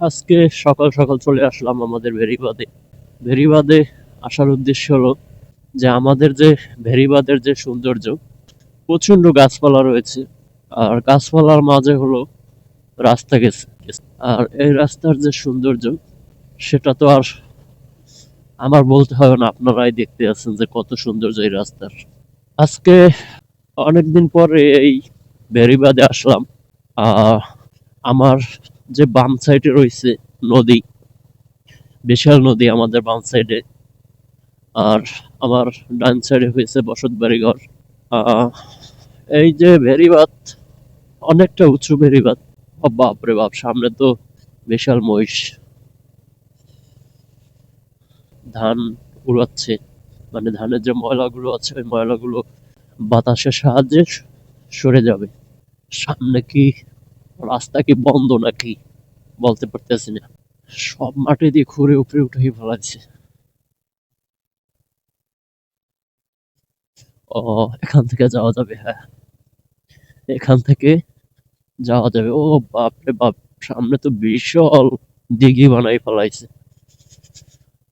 আজকে সকাল সকাল চলে আসলাম আমাদের ভেরিবাদে। ভেরিবাদে আসার উদ্দেশ্য হলো যে আমাদের যে ভেরিবাদের যে সৌন্দর্য, প্রচন্ড গাছপালা রয়েছে। আর গাছপালার মাঝে হলো রাস্তা গেছে। আর এই রাস্তার যে সৌন্দর্য, সেটা তো আর আমার বলতে হবে না, আপনারাই দেখতে আছেন যে কত সৌন্দর্য এই রাস্তার। আজকে অনেকদিন পরে এই ভেরিবাদে আসলাম। আহ আমার যে বাম সাইডে রয়েছে নদী, বিশাল নদী আমাদের বাম সাইডে। আর আমার ডান সাইডে হয়েছে বসত বাড়ি ঘর। আহ, এই যে ভেরিবাদ, অনেকটা উঁচু ভেরিবাদ। ও বাপ রে বাপ, সামনে তো বিশাল মহিষ ধান উড়াচ্ছে। মানে ধানের যে ময়লাগুলো আছে, ওই ময়লাগুলো বাতাসের সাহায্যে সরে যাবে। সামনে কি রাস্তা কি বন্ধ নাকি বলতে পারতেছি না, সব মাটি দিয়ে খুঁড়ে উপরে উঠে ফেলাচ্ছে। ও, এখান থেকে যাওয়া যাবে, হ্যাঁ, এখান থেকে যাওয়া যাবে। ও বাপ রে বাপ, সামনে তো বিশাল দিঘি বানাই ফেলাইছে।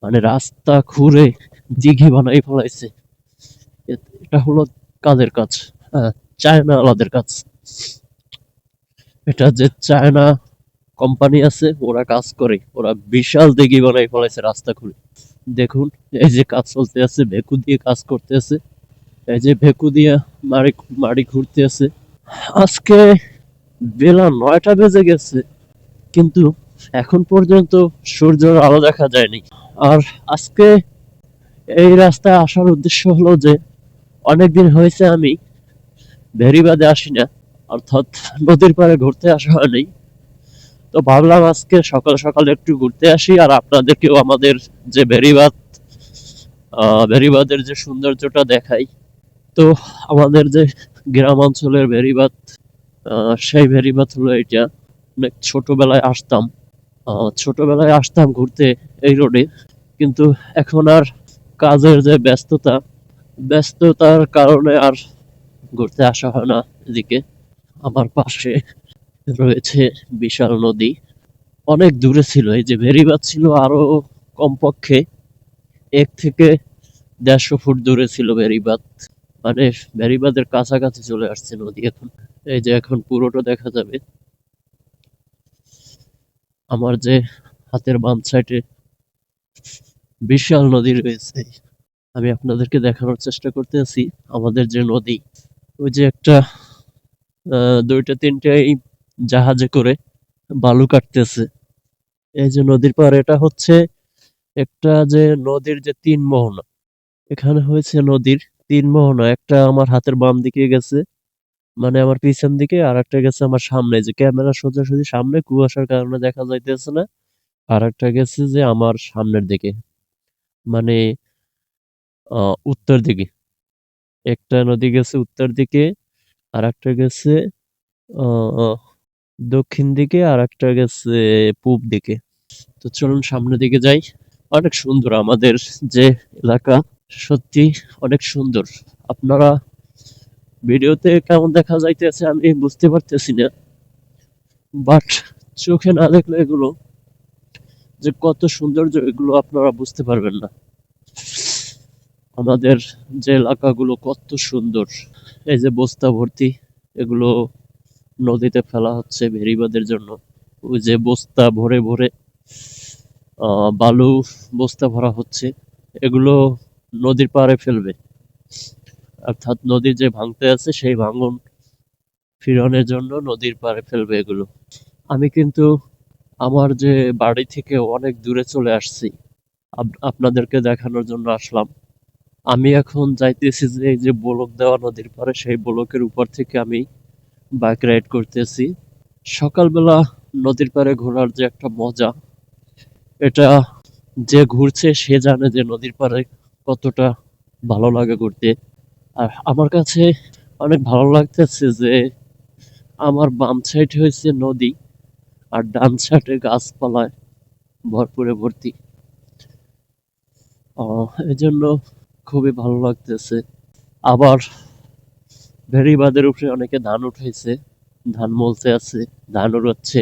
মানে রাস্তা খুঁড়ে দিঘি বানাই ফেলাইছে। এটা হলো কাদের কাজ? হ্যাঁ, চায়না আলাদের কাজ। এটা যে চায়না কোম্পানি আছে, ওরা কাজ করে, ওরা বিশাল দিঘি বানাই ফেলাইছে রাস্তা খুঁড়ে। দেখুন, এই যে কাজ চলতে আছে, ভেকু দিয়ে কাজ করতে আছে। এই যে ভেকু দিয়ে মাড়ি মাড়ি ঘুরতে আছে। আজকে বেলা 9টা বেজে গেছে, কিন্তু এখন পর্যন্ত সূর্যের আলো দেখা যায়নি। আর আজকে এই রাস্তায় আসার উদ্দেশ্য হলো যে অনেকদিন হয়েছে আমি ভেরিবাদে আসি না, অর্থাৎ নদীর পাড়ে ঘুরতে আসা হয়নি। তো ভাবলাম আজকে সকাল সকাল একটু ঘুরতে আসি, আর আপনাদেরকেও আমাদের যে ভেরিবাদের যে সৌন্দর্যটা দেখাই। তো আমাদের যে গ্রাম অঞ্চলের ভেরিবাদ, সেই ভেরিবাদ হলো এটা। অনেক ছোটবেলায় আসতাম, ছোটবেলায় আসতাম ঘুরতে এই রোডে, কিন্তু এখন আর কাজের যে ব্যস্ততার কারণে আর ঘুরতে আসা হয় না এদিকে। আমার পাশে রয়েছে বিশাল নদী, অনেক দূরে ছিল। এই যে ভেরিবাদ ছিল আরো কমপক্ষে 1 থেকে 150 ফুট দূরে ছিল ভেরিবাদ। মানে ভেরিবাদের কাছাকাছি চলে আসছে নদী এখন। এই যে এখন পুরোটা দেখা যাবে। আমার যে হাতের বাম সাইডে বিশাল নদী রয়েছে, আমি আপনাদেরকে দেখানোর চেষ্টা করতেছি আমাদের যে নদী। ওই যে একটা 2টা 3টা এই জাহাজে করে বালু কাটতেছে। এই যে নদীর পার, এটা হচ্ছে একটা যে নদীর যে 3 মোহনা। এখানে হয়েছে নদীর 3 মোহনা, একটা আমার হাতের বাম দিকে গেছে, মানে আমার পিছন দিকে, আর একটা গেছে আমার সামনে, যে ক্যামেরা সোজাসুজি সামনে, কুয়াশার কারণে দেখা যাইতেছে না। আর একটা গেছে যে আমার সামনের দিকে, মানে উত্তর দিকে। একটা নদী গেছে উত্তর দিকে, আর একটা গেছে আহ দক্ষিণ দিকে, আর একটা গেছে পূব দিকে। তো চলুন সামনের দিকে যাই। অনেক সুন্দর আমাদের যে এলাকা, সত্যি অনেক সুন্দর। আপনারা ভিডিওতে কেমন দেখা যাইতেছে আমি বুঝতে পারতেছি না, বাট চোখে না দেখলে এগুলো যে কত সৌন্দর্য, এগুলো আপনারা বুঝতে পারবেন না। আমাদের যে এলাকাগুলো কত সুন্দর। এই যে বস্তা ভর্তি, এগুলো নদীতে ফেলা হচ্ছে বেড়িবাঁধের জন্য। ওই যে বস্তা ভরে ভরে বালু বস্তা ভরা হচ্ছে, এগুলো নদীর পাড়ে ফেলবে, অর্থাৎ নদীর যে ভাঙতে আছে সেই ভাঙন ফিরানোর জন্য নদীর পাড়ে ফেলবে এগুলো। আমি কিন্তু আমার যে বাড়ি থেকে অনেক দূরে চলে আসছি, আপনাদেরকে দেখানোর জন্য আসলাম। আমি এখন যাইতেছি যে এই যে বলক দেওয়া নদীর পাড়ে, সেই বলকের উপর থেকে আমি বাইক রাইড করতেছি। সকালবেলা নদীর পাড়ে ঘোরার যে একটা মজা, এটা যে ঘুরছে সে জানে যে নদীর পাড়ে কতটা ভালো লাগে ঘুরতে। আর আমার কাছে অনেক ভালো লাগতেছে যে আমার বাম সাইড হয়েছে নদী, আর ডান সাইডে গাছপালায় ভরপুরে ভর্তি। এই জন্য খুবই ভালো লাগতেছে। আবার ভেড়িবাঁধের উপরে অনেকে ধান উঠাইছে, ধান মলতে আছে, ধান উড়াচ্ছে।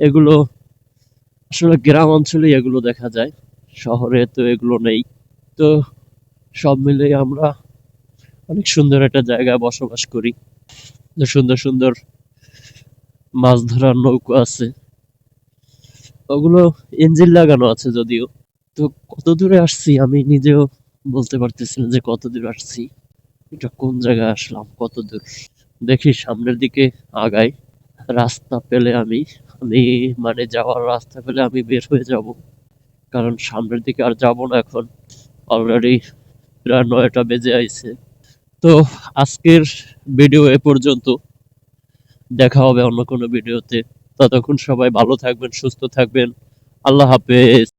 এগুলো আসলে গ্রাম অঞ্চলে এগুলো দেখা যায়, শহরে তো এগুলো নেই। তো সব মিলিয়ে আমরা অনেক সুন্দর একটা জায়গায় বসবাস করি। যে সুন্দর সুন্দর মাছ ধরার নৌকো আছে, ওগুলো ইঞ্জিন লাগানো আছে যদিও। তো কত দূরে আসছি আমি নিজেও বলতে পারতেছি না যে কত দূর আসছি, এটা কোন জায়গায় আসলাম, কত দূর। দেখি সামনের দিকে আগাই, রাস্তা পেলে আমি আমি মানে যাওয়ার রাস্তা পেলে আমি বের হয়ে যাব, কারণ সামনের দিকে আর যাব না এখন। অলরেডি প্রায় 9টা বেজে আইছে। তো আজকের ভিডিও এ পর্যন্ত, দেখা হবে অন্য কোনো ভিডিওতে। ততক্ষণ সবাই ভালো থাকবেন, সুস্থ থাকবেন। আল্লাহ হাফেজ।